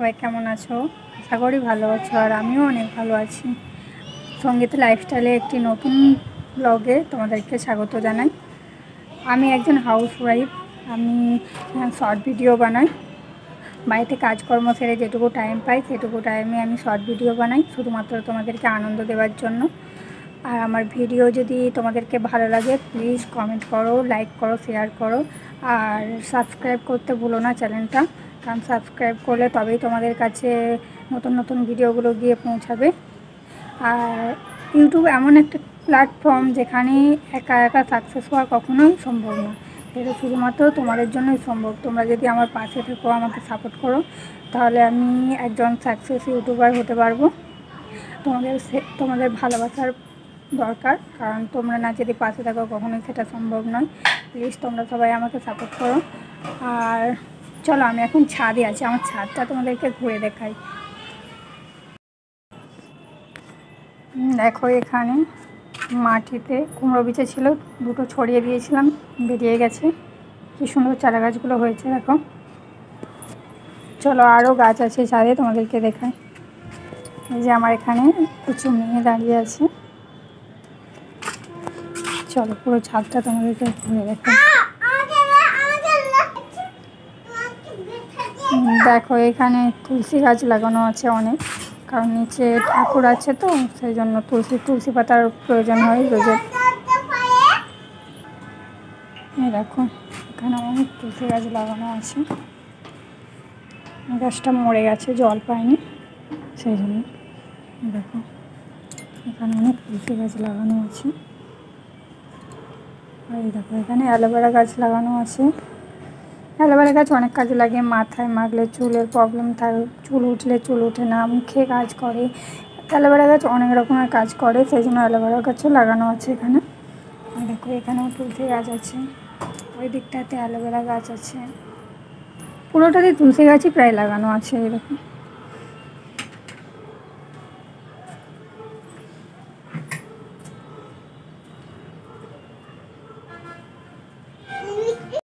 সবাই কেমন আছো? আশা করি ভালো আছো, আর আমিও অনেক ভালো আছি। সঙ্গীত লাইফস্টাইলে একটি নতুন ব্লগে তোমাদেরকে স্বাগত জানাই। আমি একজন হাউসওয়াইফ। আমি শর্ট ভিডিও বানাই। বাড়িতে কাজকর্ম সেরে যেটুকু টাইম পাই সেটুকু টাইমে আমি শর্ট ভিডিও বানাই, শুধুমাত্র তোমাদেরকে আনন্দ দেওয়ার জন্য। আর আমার ভিডিও যদি তোমাদেরকে ভালো লাগে প্লিজ কমেন্ট করো, লাইক করো, শেয়ার করো, আর সাবস্ক্রাইব করতে ভুলো না চ্যানেলটা, কারণ সাবস্ক্রাইব করলে তবেই তোমাদের কাছে নতুন নতুন ভিডিওগুলো গিয়ে পৌঁছাবে। আর ইউটিউব এমন একটা প্ল্যাটফর্ম যেখানে একা একা সাকসেস হওয়া কখনোই সম্ভব না। এটা শুধুমাত্র তোমাদের জন্যই সম্ভব। তোমরা যদি আমার পাশে থেকো, আমাকে সাপোর্ট করো, তাহলে আমি একজন সাকসেস ইউটিউবার হতে পারবো। তোমাদের ভালোবাসার দরকার, কারণ তোমরা না যদি পাশে থাকো কখনোই সেটা সম্ভব নয়। প্লিজ তোমরা সবাই আমাকে সাপোর্ট করো। আর চলো, আমি এখন ছাদে আছি, আমার ছাদটা তোমাদেরকে ঘুরে দেখাই। দেখো, এখানে মাটিতে কুমড়ো বিচে ছিল, দুটো ছড়িয়ে দিয়েছিলাম, বেরিয়ে গেছে। কি সুন্দর চারা গাছগুলো হয়েছে দেখো। চলো, আরও গাছ আছে ছাদে, তোমাদেরকে দেখাই। এই যে আমার এখানে কিছু মেয়ে দাঁড়িয়ে আছে। চলো, পুরো ছাদটা তোমাদেরকে ঘুরে দেখাই। দেখো, এখানে তুলসী গাছ লাগানো আছে অনেক, কারণ নিচে ঠাকুর আছে তো, সেই জন্য তুলসী পাতার প্রয়োজন হয় রোজের। দেখো, এখানে অনেক তুলসী গাছ লাগানো আছে। গাছটা মরে গেছে, জল পায়নি, সেই জন্য। দেখো, এখানে অনেক তুলসী গাছ লাগানো আছে। আর দেখো, এখানে অ্যালোভেরা গাছ লাগানো আছে। অ্যালোভেরা গাছ অনেক কাজে লাগে। মাথায় মাখলে চুলের প্রবলেম থাকে, চুল উঠলে চুল ওঠে না, মুখে কাজ করে। অ্যালোভেরা গাছ অনেক রকমের কাজ করে, সেই জন্য অ্যালোভেরা গাছও লাগানো আছে এখানে। দেখো, এখানেও তুলসী গাছ আছে, ওই দিকটাতে অ্যালোভেরা গাছ আছে। পুরোটাতে তুলসী গাছই প্রায় লাগানো আছে। এরকম